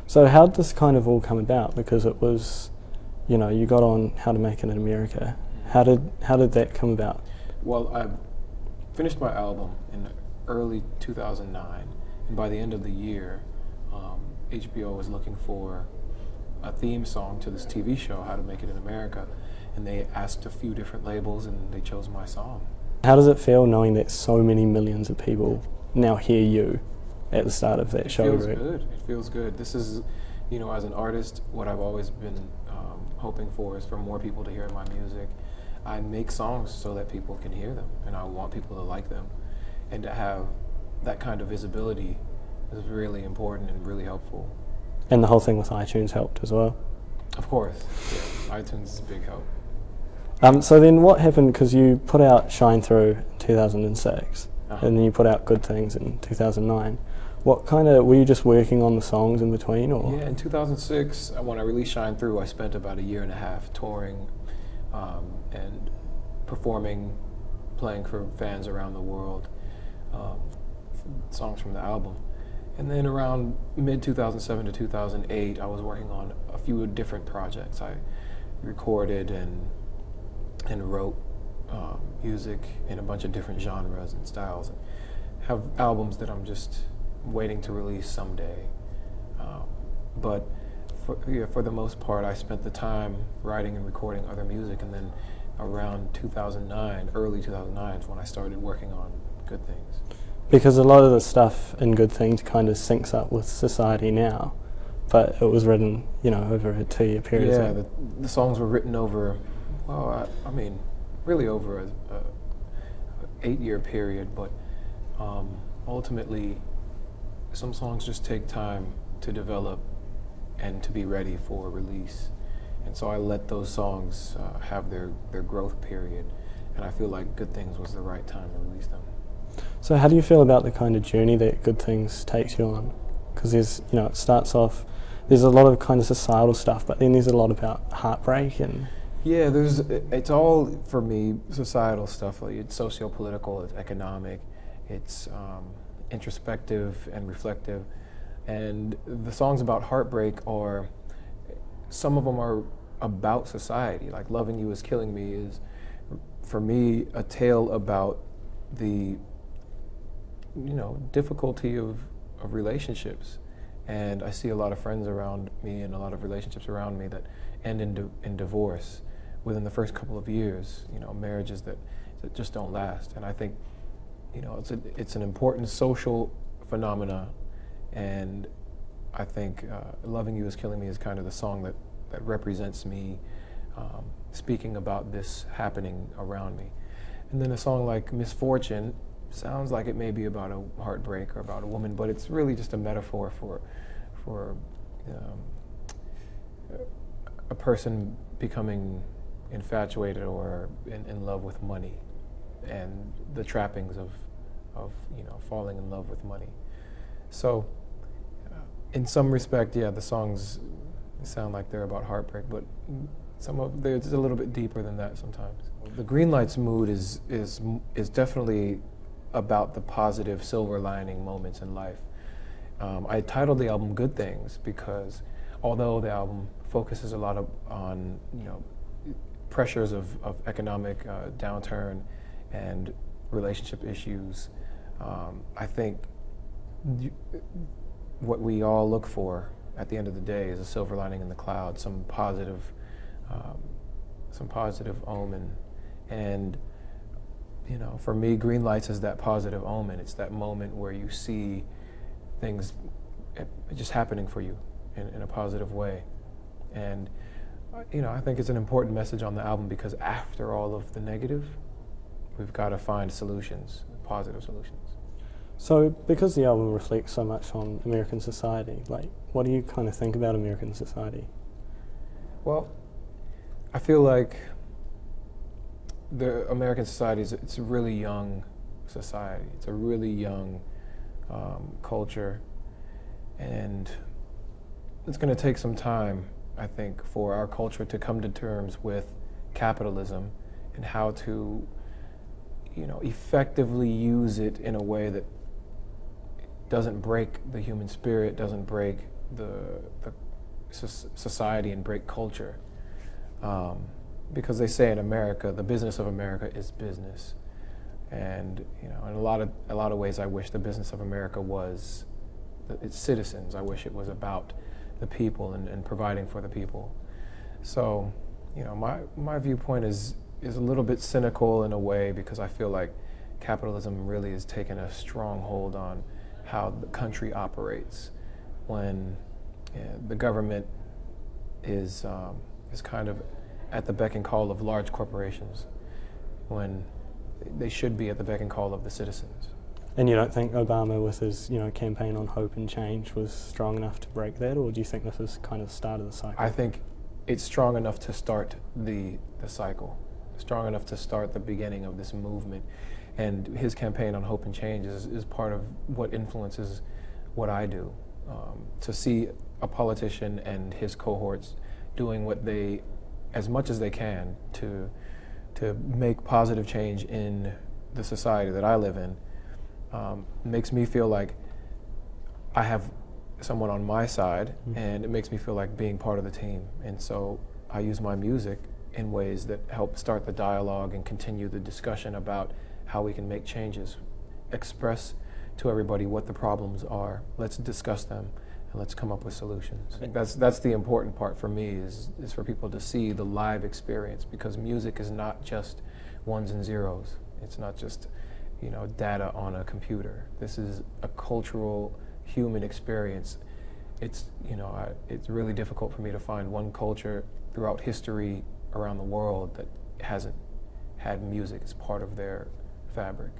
So how did this kind of all come about? Because it was, you got on How to Make It in America. How did that come about? Well, I finished my album in early 2009, and by the end of the year, HBO was looking for a theme song to this TV show, How to Make It in America, and they asked a few different labels, and they chose my song. How does it feel knowing that so many millions of people now hear you at the start of that show? It feels good. It feels good. This is, as an artist, what I've always been hoping for is for more people to hear my music. I make songs so that people can hear them, and I want people to like them. And to have that kind of visibility is really important and really helpful. And the whole thing with iTunes helped as well? Of course, yeah. iTunes is a big help. So then what happened, because you put out Shine Through in 2006, and then you put out Good Things in 2009. Were you just working on the songs in between, or? Yeah, in 2006, when I released Shine Through, I spent about a year and a half touring and performing, playing for fans around the world, songs from the album. And then around mid-2007 to 2008, I was working on a few different projects. I recorded and wrote music in a bunch of different genres and styles. And have albums that I'm just waiting to release someday. But for the most part, I spent the time writing and recording other music, and then around 2009, early 2009 is when I started working on Good Things. Because a lot of the stuff in Good Things kind of syncs up with society now, but it was written, over a 2-year period. Yeah, the songs were written over, really over a 8-year period, but ultimately, some songs just take time to develop and to be ready for release. And so I let those songs have their growth period, and I feel like Good Things was the right time to release them. So how do you feel about the kind of journey that Good Things takes you on? Because it starts off, there's a lot of kind of societal stuff, but then there's a lot about heartbreak and... Yeah, it's all, for me, societal stuff. Like it's socio-political, it's economic, it's introspective and reflective. And the songs about heartbreak some of them are about society. Like Loving You Is Killing Me is, for me, a tale about the difficulty of relationships. And I see a lot of friends around me and a lot of relationships around me that end in divorce within the first couple of years, marriages that just don't last. And I think, it's an important social phenomena, and I think Loving You Is Killing Me is kind of the song that represents me speaking about this happening around me. And then a song like Misfortune sounds like it may be about a heartbreak or about a woman, but it's really just a metaphor for a person becoming infatuated or in love with money, and the trappings of falling in love with money. So in some respect, yeah, the songs sound like they're about heartbreak, but it's a little bit deeper than that sometimes. The Greenlights mood is definitely about the positive silver lining moments in life. I titled the album Good Things because although the album focuses a lot on pressures of economic downturn and relationship issues, I think what we all look for at the end of the day is a silver lining in the cloud, some positive omen. And for me, Greenlights is that positive omen. It's that moment where you see things just happening for you in a positive way. And I think it's an important message on the album because after all of the negative, we've got to find solutions, positive solutions. So because the album reflects so much on American society, what do you kind of think about American society? Well, I feel like the American society it's a really young society. It's a really young culture, and it's going to take some time, I think, for our culture to come to terms with capitalism and how to, effectively use it in a way that doesn't break the human spirit, doesn't break the society and break culture. Because they say in America, the business of America is business. And in a lot of ways, I wish the business of America was its citizens. I wish it was about the people and providing for the people. So, my viewpoint is a little bit cynical in a way, because I feel like capitalism really has taken a strong hold on how the country operates, when the government is kind of at the beck and call of large corporations, when they should be at the beck and call of the citizens. And you don't think Obama, with his campaign on hope and change, was strong enough to break that, or do you think this is kind of the start of the cycle? I think it's strong enough to start the cycle, strong enough to start the beginning of this movement. And his campaign on hope and change is part of what influences what I do. To see a politician and his cohorts doing what they, as much as they can, to make positive change in the society that I live in, makes me feel like I have someone on my side, and it makes me feel like being part of the team. And so I use my music in ways that help start the dialogue and continue the discussion about how we can make changes, express to everybody what the problems are. Let's discuss them, and let's come up with solutions. I think that's the important part for me, is for people to see the live experience, because music is not just ones and zeros. It's not just data on a computer. This is a cultural, human experience. It's it's really difficult for me to find one culture throughout history around the world that hasn't had music as part of their fabric.